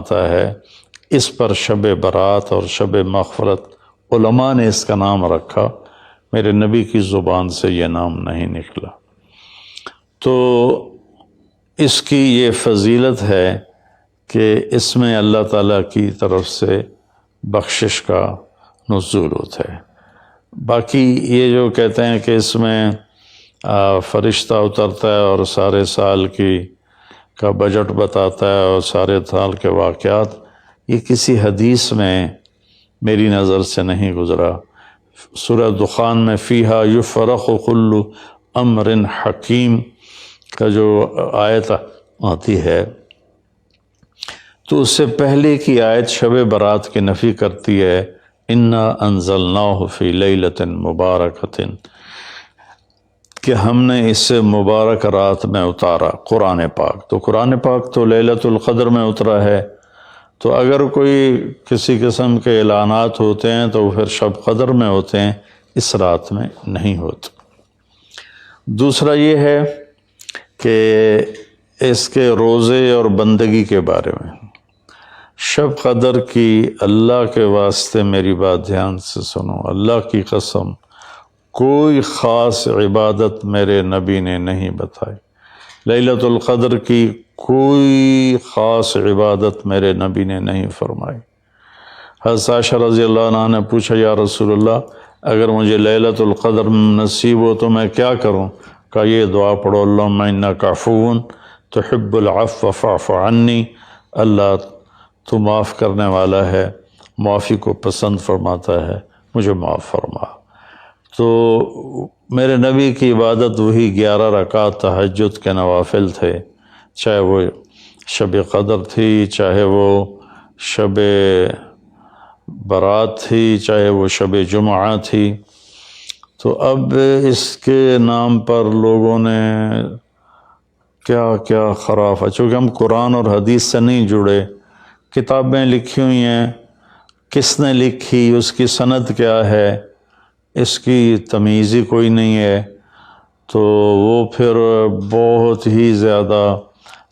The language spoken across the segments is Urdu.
فرماتا ہے اس پر شب برات اور شب مغفرت علماء نے اس کا نام رکھا، میرے نبی کی زبان سے یہ نام نہیں نکلا۔ تو اس کی یہ فضیلت ہے کہ اس میں اللہ تعالیٰ کی طرف سے بخشش کا نزول ہوتا ہے۔ باقی یہ جو کہتے ہیں کہ اس میں فرشتہ اترتا ہے اور سارے سال کا بجٹ بتاتا ہے اور سارے سال کے واقعات، یہ کسی حدیث میں میری نظر سے نہیں گزرا۔ سورہ دخان میں فیہا یفرق کل امر حکیم کا جو آیت آتی ہے، تو اس سے پہلے کی آیت شب برات کی نفی کرتی ہے، انا انزلناہ فی لیلۃ مبارکۃ، کہ ہم نے اس سے مبارک رات میں اتارا قرآن پاک۔ تو قرآن پاک تو لیلۃ القدر میں اترا ہے، تو اگر کوئی کسی قسم کے اعلانات ہوتے ہیں تو پھر شب قدر میں ہوتے ہیں، اس رات میں نہیں ہوتے۔ دوسرا یہ ہے کہ اس کے روزے اور بندگی کے بارے میں، شب قدر کی اللہ کے واسطے میری بات دھیان سے سنو، اللہ کی قسم کوئی خاص عبادت میرے نبی نے نہیں بتائی، لیلۃ القدر کی کوئی خاص عبادت میرے نبی نے نہیں فرمائی۔ حضرت عائشہ رضی اللہ عنہ نے پوچھا، یا رسول اللہ اگر مجھے لیلۃ القدر نصیب ہو تو میں کیا کروں؟ کہا یہ دعا پڑھو، اللہم انک عفو تحب العفو فاعف عنی، اللہ تو معاف کرنے والا ہے، معافی کو پسند فرماتا ہے، مجھے معاف فرما۔ تو میرے نبی کی عبادت وہی 11 رکعت تہجد کے نوافل تھے، چاہے وہ شب قدر تھی، چاہے وہ شب برات تھی، چاہے وہ شب جمعہ تھی۔ تو اب اس کے نام پر لوگوں نے کیا کیا خرافہ، چونکہ ہم قرآن اور حدیث سے نہیں جڑے، کتابیں لکھی ہوئی ہیں، کس نے لکھی، اس کی سند کیا ہے، اس کی تمیز ہی کوئی نہیں ہے، تو وہ پھر بہت ہی زیادہ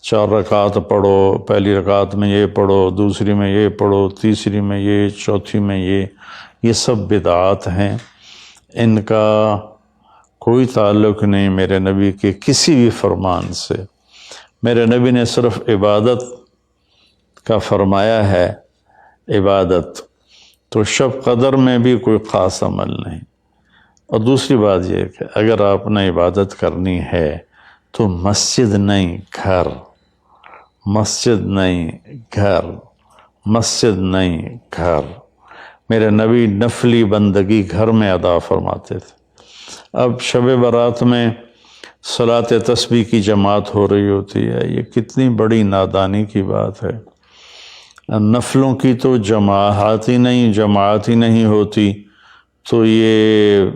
4 رکعت پڑھو، پہلی رکعت میں یہ پڑھو، دوسری میں یہ پڑھو، تیسری میں یہ، چوتھی میں یہ سب بدعات ہیں، ان کا کوئی تعلق نہیں میرے نبی کے کسی بھی فرمان سے۔ میرے نبی نے صرف عبادت کا فرمایا ہے، عبادت تو شب قدر میں بھی کوئی خاص عمل نہیں۔ اور دوسری بات یہ کہ اگر آپ نے عبادت کرنی ہے تو مسجد نہیں گھر، مسجد نہیں گھر، مسجد نہیں گھر۔ میرے نبی نفلی بندگی گھر میں ادا فرماتے تھے۔ اب شب برات میں صلاۃ تسبیح کی جماعت ہو رہی ہوتی ہے، یہ کتنی بڑی نادانی کی بات ہے۔ نفلوں کی تو جماعت ہی نہیں ہوتی، تو یہ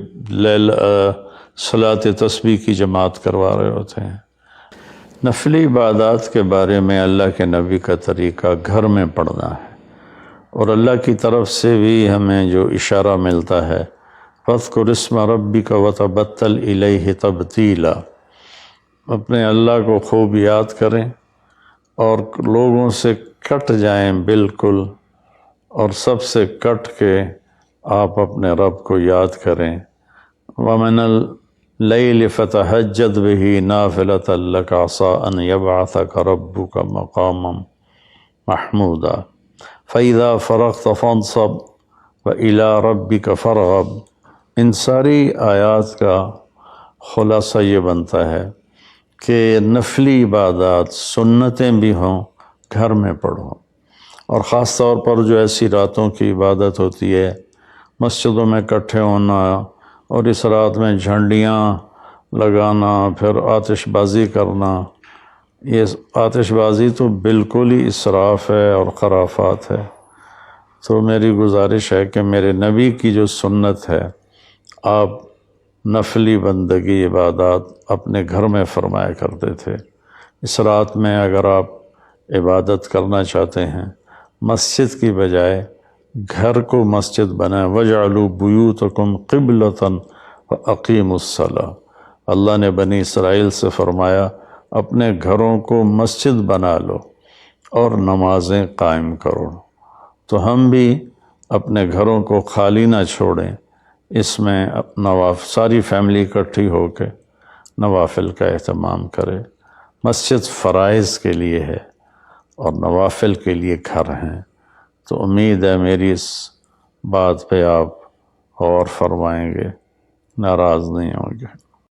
صلاۃ تسبیح کی جماعت کروا رہے ہوتے ہیں۔ نفلی عبادات کے بارے میں اللہ کے نبی کا طریقہ گھر میں پڑھنا ہے، اور اللہ کی طرف سے بھی ہمیں جو اشارہ ملتا ہے، فَاذْكُرِ اسْمَ رَبِّكَ وَتَبَتَّلْ إِلَيْهِ تَبْتِيلًا، اپنے اللہ کو خوب یاد کریں اور لوگوں سے کٹ جائیں بالکل، اور سب سے کٹ کے آپ اپنے رب کو یاد کریں۔ وَمِنَ اللَّيْلِ فَتَهَجَّدْ بِهِ نَافِلَةً لَكَ عَسَىٰ أَن يَبْعَثَكَ رَبُّكَ مَقَامًا مَحْمُودًا فَإِذَا فَرَغْتَ فَانْصَبْ وَإِلَىٰ رَبِّكَ فَارْغَب۔ ان ساری آیات کا خلاصہ یہ بنتا ہے کہ نفلی عبادات سنتیں بھی ہوں گھر میں پڑھو، اور خاص طور پر جو ایسی راتوں کی عبادت ہوتی ہے، مسجدوں میں اکٹھے ہونا اور اس رات میں جھنڈیاں لگانا، پھر آتش بازی کرنا، یہ آتش بازی تو بالکل ہی اسراف ہے اور خرافات ہے۔ تو میری گزارش ہے کہ میرے نبی کی جو سنت ہے، آپ نفلی بندگی عبادات اپنے گھر میں فرمایا کرتے تھے۔ اس رات میں اگر آپ عبادت کرنا چاہتے ہیں، مسجد کی بجائے گھر کو مسجد بنائیں۔ وَاجْعَلُوا بُيُوتَكُمْ قِبْلَةً وَأَقِيمُوا الصَّلَاةَ، اللہ نے بنی اسرائیل سے فرمایا اپنے گھروں کو مسجد بنا لو اور نمازیں قائم کرو۔ تو ہم بھی اپنے گھروں کو خالی نہ چھوڑیں، اس میں ساری فیملی اکٹھی ہو کے نوافل کا اہتمام کرے۔ مسجد فرائض کے لیے ہے اور نوافل کے لیے گھر ہیں، تو امید ہے میری اس بات پہ آپ غور فرمائیں گے، ناراض نہیں ہوں گے۔